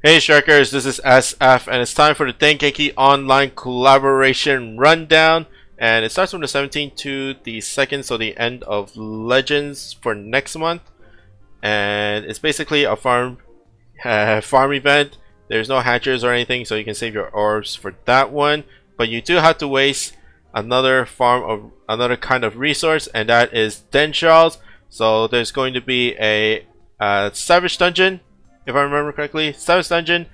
Hey Strikers, this is SF and it's time for the Dengeki Online Collaboration rundown, and it starts from the 17th to the 2nd, so the end of Legends for next month. And it's basically a farm event. There's no hatchers or anything, so you can save your orbs for that one, but you do have to waste another kind of resource, and that is Denshalls. So there's going to be a Savage Dungeon, if I remember correctly, Savage Dungeon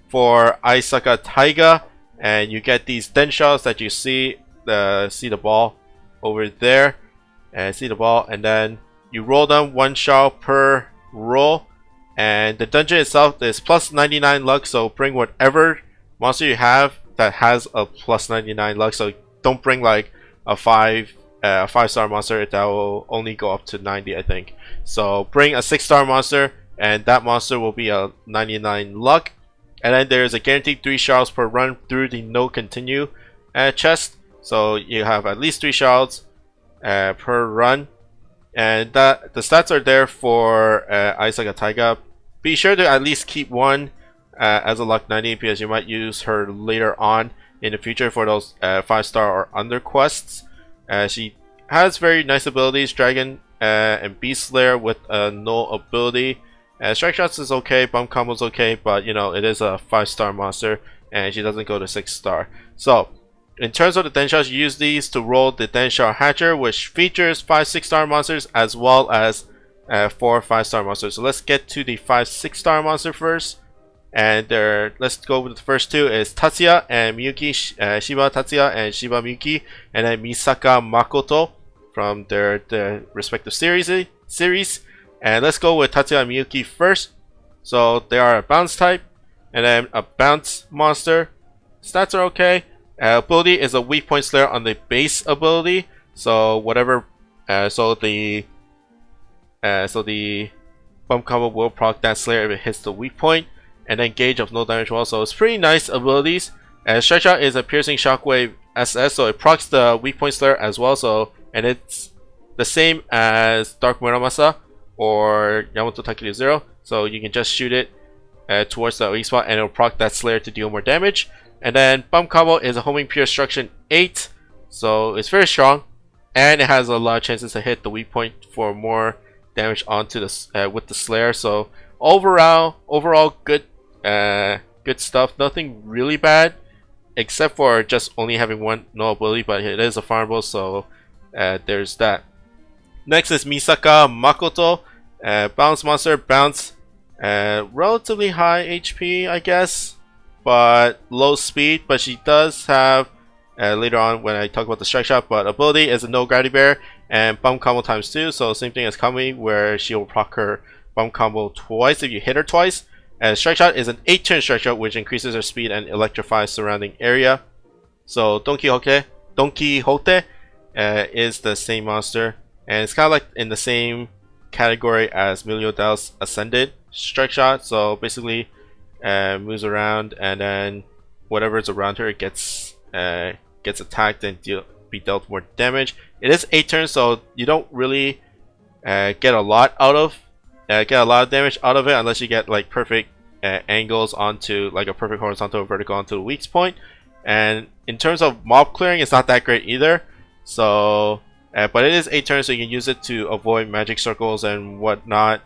for Aisaka Taiga, and you get these Denshalls that you see the ball over there, and see the ball, and then you roll them one shell per roll. And the dungeon itself is plus 99 luck, so bring whatever monster you have that has a plus 99 luck. So don't bring like a 5-star monster, that will only go up to 90, I think. So bring a 6-star monster, and that monster will be a 99 luck. And then there's a guaranteed 3 shards per run through the no continue chest, so you have at least 3 shards per run. And that the stats are there for Aisaka Taiga. Be sure to at least keep one as a luck 90, because you might use her later on in the future for those 5-star or under quests. She has very nice abilities, Dragon and Beast Slayer with a null ability. Strike Shots is okay, Bump Combo is okay, but you know, it is a 5-star monster and she doesn't go to 6-star. So in terms of the Denshalls, you use these to roll the Denshall Hatcher, which features 5 6-star monsters as well as 4 5-star monsters. So let's get to the 5 6-star monster first. And let's go with the first two is Tatsuya and Miyuki, Shiba Tatsuya and Shiba Miyuki, and then Misaka Makoto from their respective series. And let's go with Tatsuya and Miyuki first. So they are a bounce type, and then a bounce monster. Stats are okay. Ability is a weak point slayer on the base ability. So whatever, so the bump combo will proc that slayer if it hits the weak point, and then gauge of no damage wall. So it's pretty nice abilities. And Strike Shot is a piercing shockwave SS, so it procs the weak point slayer as well. So, and it's the same as Dark Muramasa or Yamato Takeru Zero. So you can just shoot it towards the weak spot and it'll proc that slayer to deal more damage. And then Bump Combo is a homing pure destruction 8, so it's very strong, and it has a lot of chances to hit the weak point for more damage onto the with the Slayer. So overall good stuff. Nothing really bad, except for just only having one no ability, but it is a farmable, so there's that. Next is Misaka Makoto, bounce monster, bounce, relatively high HP, I guess, but low speed. But she does have later on when I talk about the Strike Shot, but ability is a no gravity bear and bump combo times 2, so same thing as Kami, where she will proc her bump combo twice if you hit her twice. And Strike Shot is an 8-turn Strike Shot, which increases her speed and electrifies surrounding area. So Don Quixote is the same monster, and it's kind of like in the same category as Meliodas Ascended Strike Shot. So basically moves around, and then whatever's around her gets attacked and be dealt more damage. It is 8 turns, so you don't really get a lot of damage out of it unless you get like perfect angles onto, like a perfect horizontal or vertical onto the weak point. And in terms of mob clearing, it's not that great either. So but it is 8 turns, so you can use it to avoid magic circles and whatnot,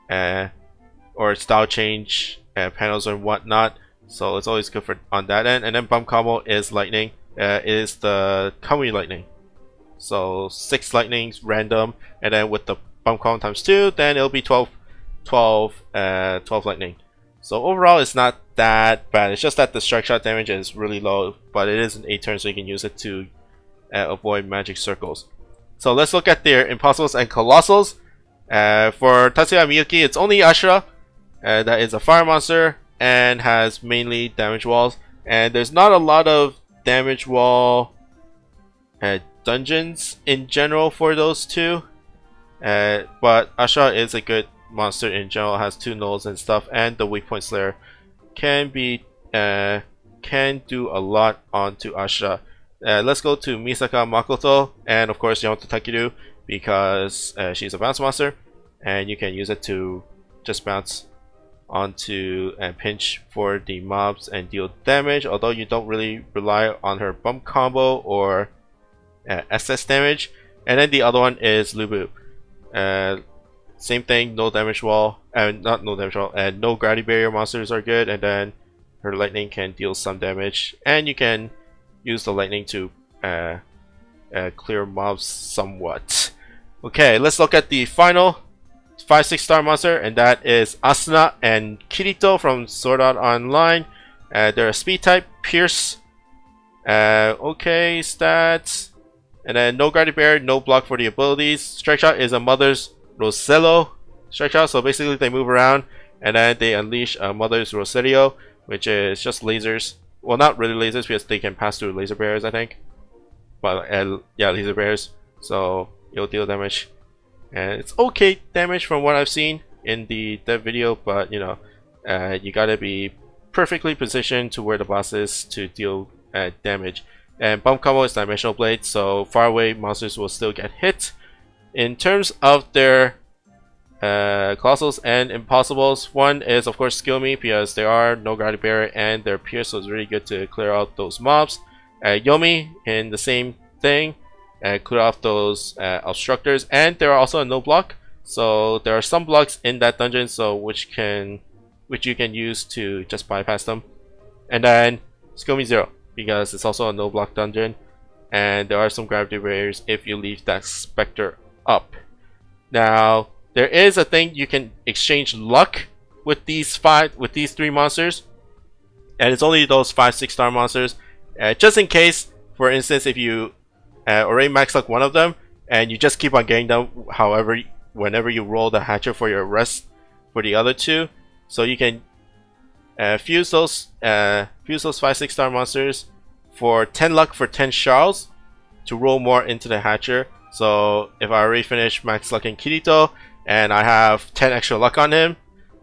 or style change panels and whatnot. So it's always good for on that end. And then bump combo is lightning, is the Kami lightning. So 6 lightnings random, and then with the bump combo times 2, then it'll be 12 lightning. So overall it's not that bad. It's just that the Strike Shot damage is really low, but it is an 8 turn, so you can use it to avoid magic circles. So let's look at their Impossibles and Colossals. For Tatsuya Miyuki, it's only Ashura that is a fire monster and has mainly damage walls, and there's not a lot of damage wall dungeons in general for those two, but Ashura is a good monster in general. Has 2 nulls and stuff, and the weak point slayer can do a lot onto Ashura. Let's go to Misaka Makoto, and of course Yamato Takeru, because she's a bounce monster and you can use it to just bounce onto and pinch for the mobs and deal damage, although you don't really rely on her bump combo or SS damage. And then the other one is Lubu. Same thing, no damage wall, and not no damage wall, and no gravity barrier monsters are good, and then her lightning can deal some damage, and you can use the lightning to clear mobs somewhat. Okay, let's look at the final 5-6 star monster, and that is Asuna and Kirito from Sword Art Online. They're a speed type, Pierce. Okay, stats. And then no gravity barrier, no block for the abilities. Strike shot is a Mother's Rosello strike shot, so basically they move around and then they unleash a Mother's Rosario, which is just lasers. Well, not really lasers because they can pass through laser barriers, I think. But yeah, laser barriers. So you'll deal damage, and it's okay damage from what I've seen in the dev video. But you know, you gotta be perfectly positioned to where the boss is to deal damage. And bump combo is dimensional blade, so far away monsters will still get hit. In terms of their Colossals and Impossibles, one is of course Skill Me, because there are no gravity barrier and their Pierce, so it's really good to clear out those mobs. Yomi in the same thing, clear off those obstructors, and there are also a no block, so there are some blocks in that dungeon, so which you can use to just bypass them. And then Skill Me 0, because it's also a no block dungeon, and there are some gravity barriers if you leave that Spectre up. Now there is a thing you can exchange luck with these three monsters, and it's only those 5-6 star monsters. Just in case, for instance, if you already max luck one of them and you just keep on getting them, however, whenever you roll the hatcher for your rest for the other two, so you can fuse those 5-6 star monsters for 10 luck for 10 shards to roll more into the hatcher. So if I already finished max luck in Kirito and I have 10 extra luck on him,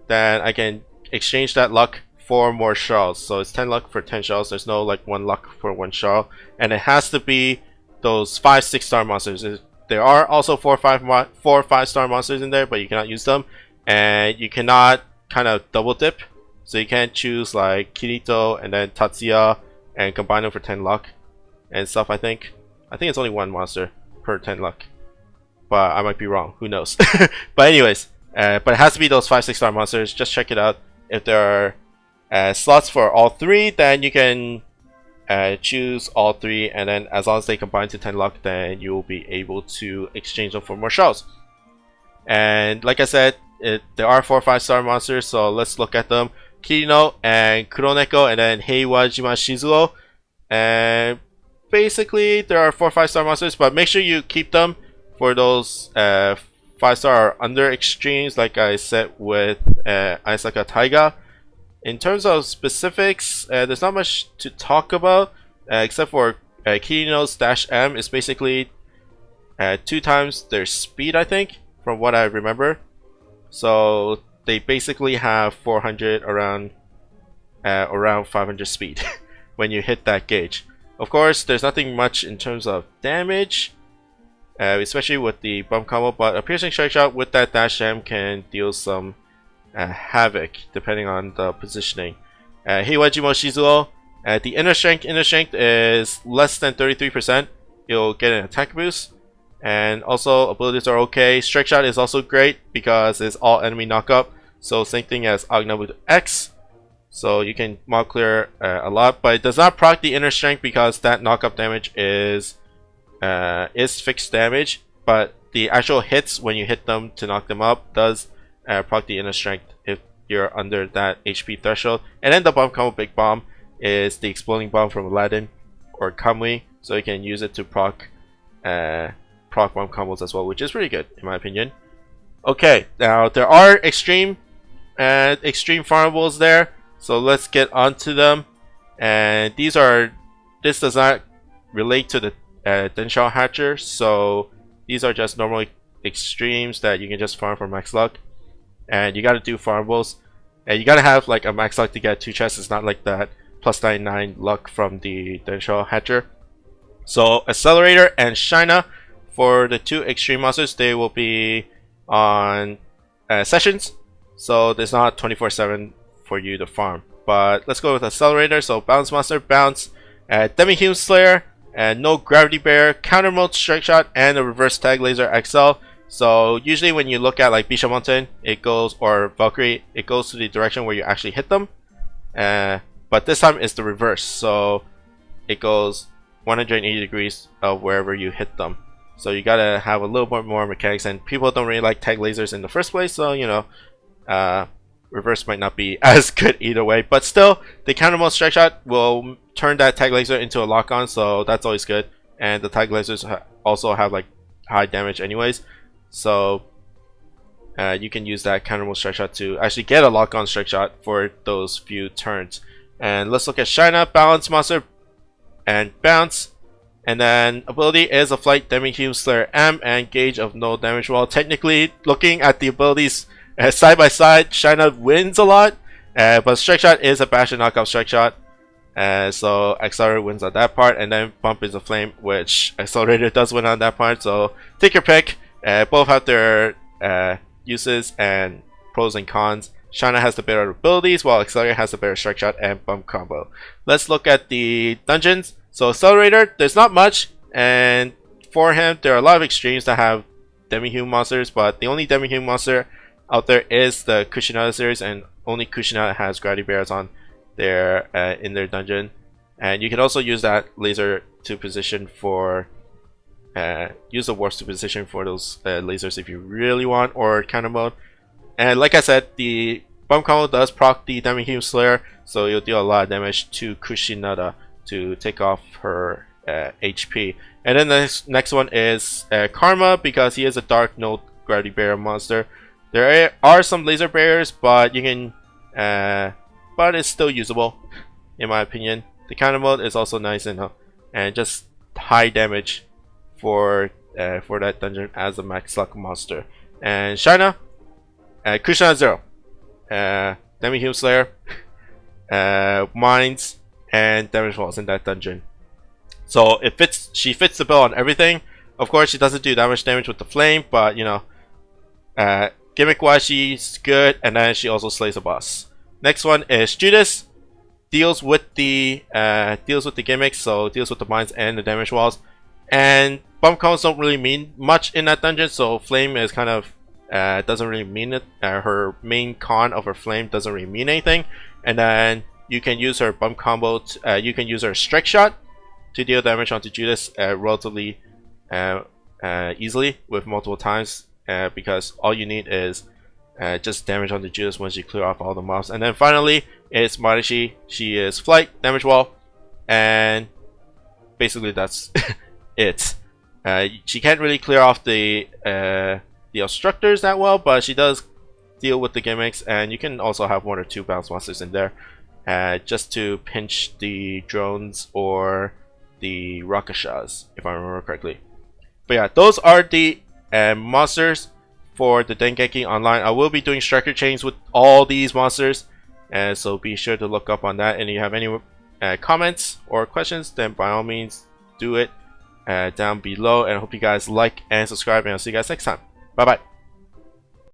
then I can exchange that luck for more shards. So it's 10 luck for 10 shards. There's no like 1 luck for 1 shard, and it has to be those 5-6 star monsters. There are also 4 or 5 star monsters in there, but you cannot use them, and you cannot kind of double dip. So you can't choose like Kirito and then Tatsuya and combine them for 10 luck and stuff. I think it's only 1 monster per 10 luck, but I might be wrong, who knows. But anyways, but it has to be those 5-6 star monsters. Just check it out. If there are slots for all 3, then you can choose all 3, and then as long as they combine to 10 luck, then you will be able to exchange them for more shells. And like I said, there are 4 or 5 star monsters, so let's look at them. Kirino and Kuroneko, and then Heiwajima Shizuo. And basically there are 4 or 5 star monsters, but make sure you keep them for those 5 star or under extremes, like I said with Aisaka Taiga. In terms of specifics, there's not much to talk about except for Kirino's dash M is basically 2 times their speed, I think, from what I remember. So they basically have 400 around 500 speed when you hit that gauge. Of course, there's nothing much in terms of damage, especially with the bump combo, but a piercing strike shot with that dash M can deal some havoc depending on the positioning. Heiwajima Shizuo, the inner strength is less than 33%. You'll get an attack boost, and also abilities are okay. Strike shot is also great because it's all enemy knockup, so same thing as Agnabu X, so you can mob clear a lot, but it does not proc the inner strength because that knockup damage is fixed damage, but the actual hits when you hit them to knock them up does proc the inner strength if you're under that HP threshold. And then the bomb combo Big Bomb is the exploding bomb from Aladdin or Kamui, so you can use it to proc bomb combos as well, which is really good in my opinion. Okay, now there are extreme farmables there, so let's get onto them. And this does not relate to the Densho Hatcher, so these are just normal extremes that you can just farm for max luck. And you gotta do farmables, and you gotta have like a max luck to get 2 chests. It's not like that plus 99 luck from the Densho Hatcher. So Accelerator and Shina, for the 2 extreme monsters, they will be on sessions. so there's not 24/7 for you to farm. But let's go with Accelerator. So Bounce Monster, Bounce, Demi-Human Slayer, and no Gravity Barrier, Counter Mode, Strike Shot, and a Reverse Tag Laser XL. So usually when you look at like Bisha Mountain, it goes, or Valkyrie, it goes to the direction where you actually hit them. But this time it's the reverse, so it goes 180 degrees of wherever you hit them. So you gotta have a little bit more mechanics, and people don't really like tag lasers in the first place, so you know, reverse might not be as good either way. But still, the counter mode strike shot will turn that tag laser into a lock on, so that's always good. And the tag lasers also have like high damage anyways, so you can use that counter mode strike shot to actually get a lock on strike shot for those few turns. And let's look at Shina, Balance Monster, and Bounce. And then ability is a Flight, Demi-Human Slayer M, and Gauge of no damage. Well, technically, looking at the abilities side by side, Shina wins a lot, but Strike Shot is a bash and knockoff Strike Shot. So Accelerator wins on that part, and then Bump is a Flame, which Accelerator does win on that part. So take your pick. Both have their uses and pros and cons. Shina has the better abilities, while Accelerator has the better Strike Shot and Bump combo. Let's look at the dungeons. So Accelerator, there's not much, and for him, there are a lot of extremes that have Demi-Human monsters, but the only Demi-Human monster out there is the Kushinada series, and only Kushinada has Gravity Bears on their in their dungeon. And you can also use that laser to position for use the warps to position for those lasers if you really want, or counter mode. And like I said, the Bump combo does proc the Demi-Human Slayer, so you'll deal a lot of damage to Kushinada to take off her HP. And then the next one is Karma, because he is a Dark Node Gravity Barrier monster. There are some laser barriers, but you can but it's still usable in my opinion. The counter mode is also nice and just high damage for that dungeon as a max luck monster. And Shina, Kushinada 0, Demi-Human Slayer, Mines, and damage falls in that dungeon. So she fits the bill on everything. Of course, she doesn't do that much damage with the flame, but you know, gimmick wise she's good, and then she also slays a boss. Next one is Judas, deals with the gimmicks, so deals with the mines and the damage walls. And bump combos don't really mean much in that dungeon, so flame is kind of doesn't really mean it. Her main con of her flame doesn't really mean anything. And then you can use her bump combo. You can use her strike shot to deal damage onto Judas relatively easily with multiple times, because all you need is just damage onto Judas once you clear off all the mobs. And then finally, it's Marishi. She is Flight, damage wall, and basically that's it. She can't really clear off the obstructors that well, but she does deal with the gimmicks, and you can also have 1 or 2 bounce monsters in there just to pinch the drones or the Rakashas, if I remember correctly. But yeah, those are the monsters for the Dengeki Online. I will be doing striker chains with all these monsters, so be sure to look up on that. And if you have any comments or questions, then by all means do it down below. And I hope you guys like and subscribe, and I'll see you guys next time. Bye bye.